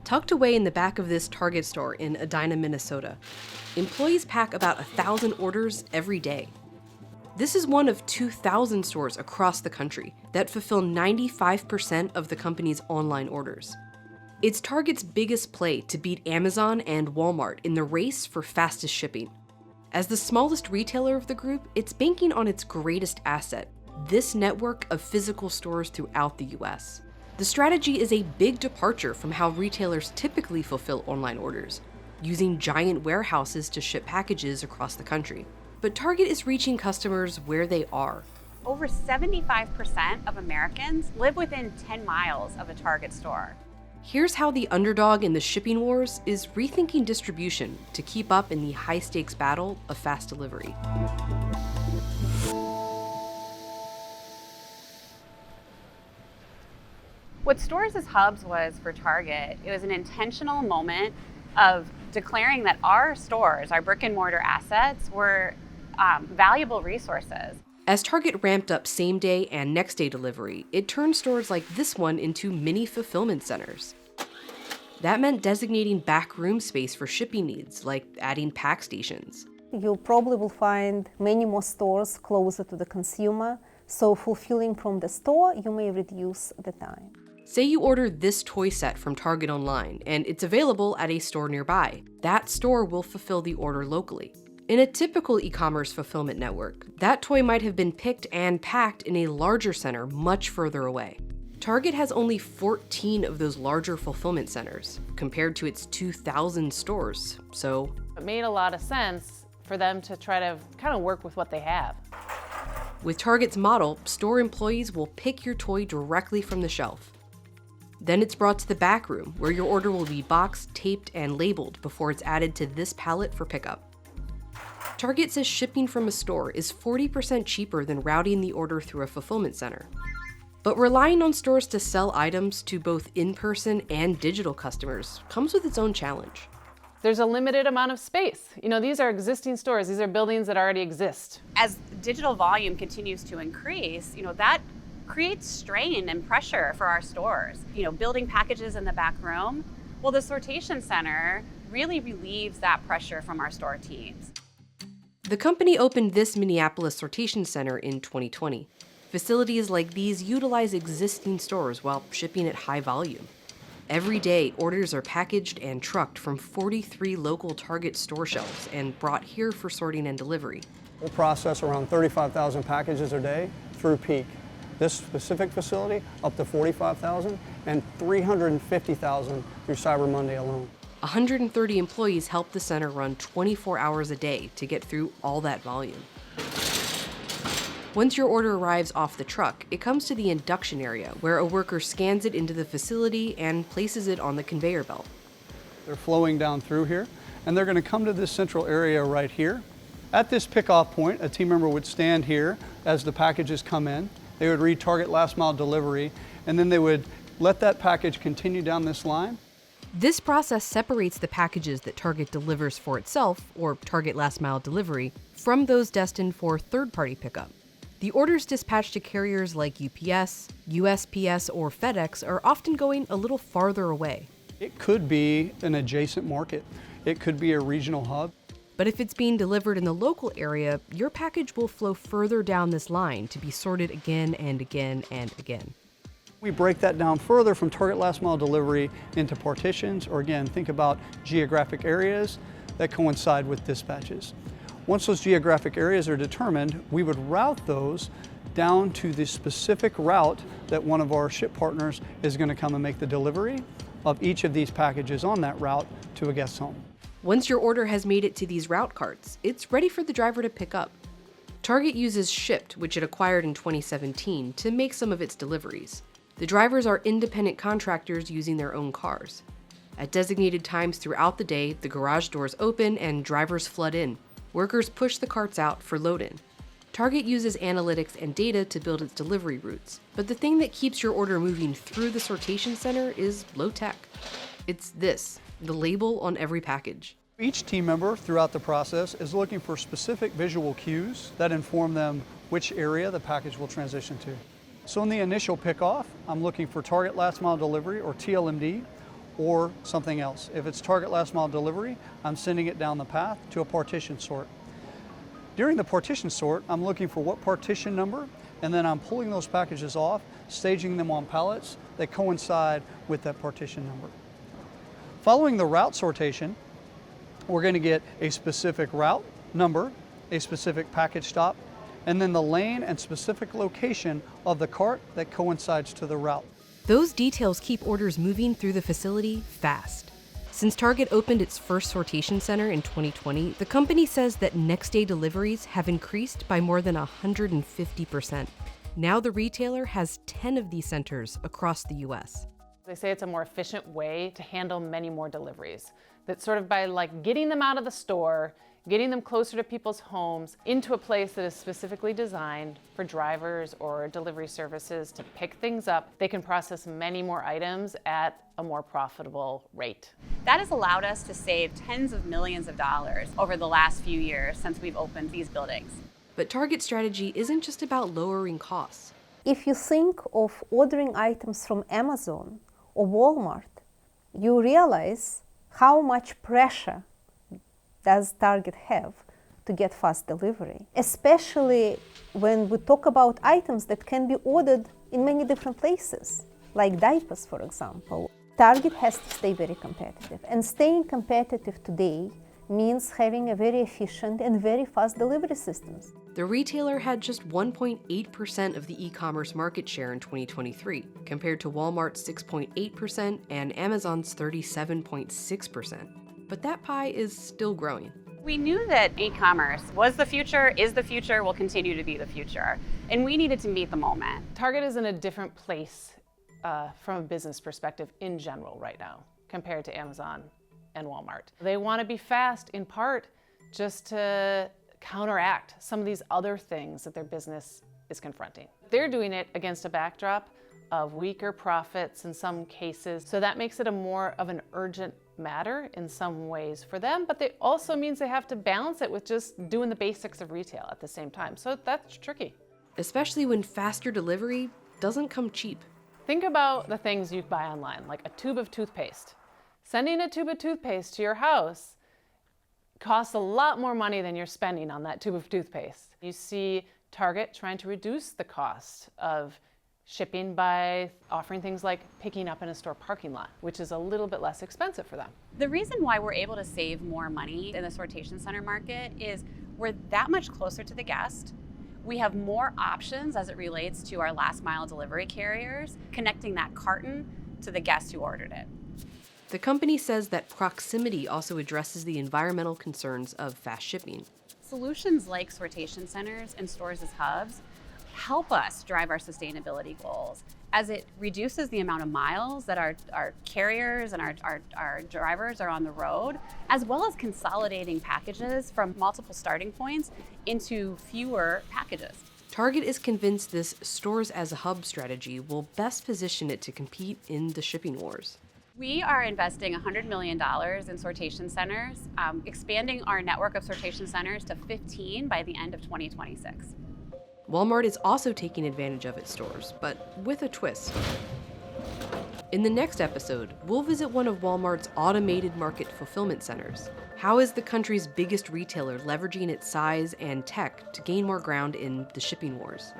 Tucked away in the back of this Target store in Edina, Minnesota, employees pack about 1,000 orders every day. This is one of 2,000 stores across the country that fulfill 95% of the company's online orders. It's Target's biggest play to beat Amazon and Walmart in the race for fastest shipping. As the smallest retailer of the group, it's banking on its greatest asset, this network of physical stores throughout the US. The strategy is a big departure from how retailers typically fulfill online orders, using giant warehouses to ship packages across the country. But Target is reaching customers where they are. Over 75% of Americans live within 10 miles of a Target store. Here's how the underdog in the shipping wars is rethinking distribution to keep up in the high-stakes battle of fast delivery. What stores as hubs was for Target, it was an intentional moment of declaring that our stores, our brick and mortar assets, were valuable resources. As Target ramped up same-day and next-day delivery, it turned stores like this one into mini fulfillment centers. That meant designating back room space for shipping needs, like adding pack stations. You probably will find many more stores closer to the consumer, so fulfilling from the store, you may reduce the time. Say you order this toy set from Target online, and it's available at a store nearby. That store will fulfill the order locally. In a typical e-commerce fulfillment network, that toy might have been picked and packed in a larger center much further away. Target has only 14 of those larger fulfillment centers, compared to its 2,000 stores, so it made a lot of sense for them to try to kind of work with what they have. With Target's model, store employees will pick your toy directly from the shelf. Then it's brought to the back room, where your order will be boxed, taped, and labeled before it's added to this pallet for pickup. Target says shipping from a store is 40% cheaper than routing the order through a fulfillment center. But relying on stores to sell items to both in-person and digital customers comes with its own challenge. There's a limited amount of space. These are existing stores. These are buildings that already exist. As digital volume continues to increase, that creates strain and pressure for our stores. Building packages in the back room, well, the sortation center really relieves that pressure from our store teams. The company opened this Minneapolis sortation center in 2020. Facilities like these utilize existing stores while shipping at high volume. Every day, orders are packaged and trucked from 43 local Target store shelves and brought here for sorting and delivery. We'll process around 35,000 packages a day through peak. This specific facility, up to 45,000 and 350,000 through Cyber Monday alone. 130 employees help the center run 24 hours a day to get through all that volume. Once your order arrives off the truck, it comes to the induction area, where a worker scans it into the facility and places it on the conveyor belt. They're flowing down through here, and they're going to come to this central area right here. At this pickoff point, a team member would stand here as the packages come in. They would read Target Last Mile Delivery, and then they would let that package continue down this line. This process separates the packages that Target delivers for itself, or Target Last Mile Delivery, from those destined for third-party pickup. The orders dispatched to carriers like UPS, USPS, or FedEx are often going a little farther away. It could be an adjacent market. It could be a regional hub. But if it's being delivered in the local area, your package will flow further down this line to be sorted again and again and again. We break that down further from Target Last Mile Delivery into partitions, or again, think about geographic areas that coincide with dispatches. Once those geographic areas are determined, we would route those down to the specific route that one of our ship partners is going to come and make the delivery of each of these packages on that route to a guest's home. Once your order has made it to these route carts, it's ready for the driver to pick up. Target uses Shipt, which it acquired in 2017, to make some of its deliveries. The drivers are independent contractors using their own cars. At designated times throughout the day, the garage doors open and drivers flood in. Workers push the carts out for load-in. Target uses analytics and data to build its delivery routes, but the thing that keeps your order moving through the sortation center is low-tech. It's this, the label on every package. Each team member throughout the process is looking for specific visual cues that inform them which area the package will transition to. So in the initial pickoff, I'm looking for Target Last Mile Delivery, or TLMD, or something else. If it's Target last mile delivery, I'm sending it down the path to a partition sort. During the partition sort, I'm looking for what partition number, and then I'm pulling those packages off, staging them on pallets that coincide with that partition number. Following the route sortation, we're going to get a specific route number, a specific package stop, and then the lane and specific location of the cart that coincides to the route. Those details keep orders moving through the facility fast. Since Target opened its first sortation center in 2020, the company says that next-day deliveries have increased by more than 150%. Now the retailer has 10 of these centers across the U.S. They say it's a more efficient way to handle many more deliveries. That sort of by like getting them out of the store, getting them closer to people's homes, into a place that is specifically designed for drivers or delivery services to pick things up, they can process many more items at a more profitable rate. That has allowed us to save tens of millions of dollars over the last few years since we've opened these buildings. But Target's strategy isn't just about lowering costs. If you think of ordering items from Amazon or Walmart, you realize how much pressure does Target have to get fast delivery, especially when we talk about items that can be ordered in many different places, like diapers, for example. Target has to stay very competitive, and staying competitive today means having a very efficient and very fast delivery systems. The retailer had just 1.8% of the e-commerce market share in 2023, compared to Walmart's 6.8% and Amazon's 37.6%. But that pie is still growing. We knew that e-commerce was the future, is the future, will continue to be the future, and we needed to meet the moment. Target is in a different place from a business perspective in general right now compared to Amazon and Walmart. They want to be fast in part just to counteract some of these other things that their business is confronting. They're doing it against a backdrop of weaker profits in some cases, so that makes it a more of an urgent matter in some ways for them, but it also means they have to balance it with just doing the basics of retail at the same time. So that's tricky. Especially when faster delivery doesn't come cheap. Think about the things you buy online, like a tube of toothpaste. Sending a tube of toothpaste to your house costs a lot more money than you're spending on that tube of toothpaste. You see Target trying to reduce the cost of shipping by offering things like picking up in a store parking lot, which is a little bit less expensive for them. The reason why we're able to save more money in the sortation center market is we're that much closer to the guest. We have more options as it relates to our last mile delivery carriers, connecting that carton to the guest who ordered it. The company says that proximity also addresses the environmental concerns of fast shipping. Solutions like sortation centers and stores as hubs help us drive our sustainability goals as it reduces the amount of miles that our carriers and our drivers are on the road, as well as consolidating packages from multiple starting points into fewer packages. Target is convinced this stores as a hub strategy will best position it to compete in the shipping wars. We are investing $100 million in sortation centers, expanding our network of sortation centers to 15 by the end of 2026. Walmart is also taking advantage of its stores, but with a twist. In the next episode, we'll visit one of Walmart's automated market fulfillment centers. How is the country's biggest retailer leveraging its size and tech to gain more ground in the shipping wars?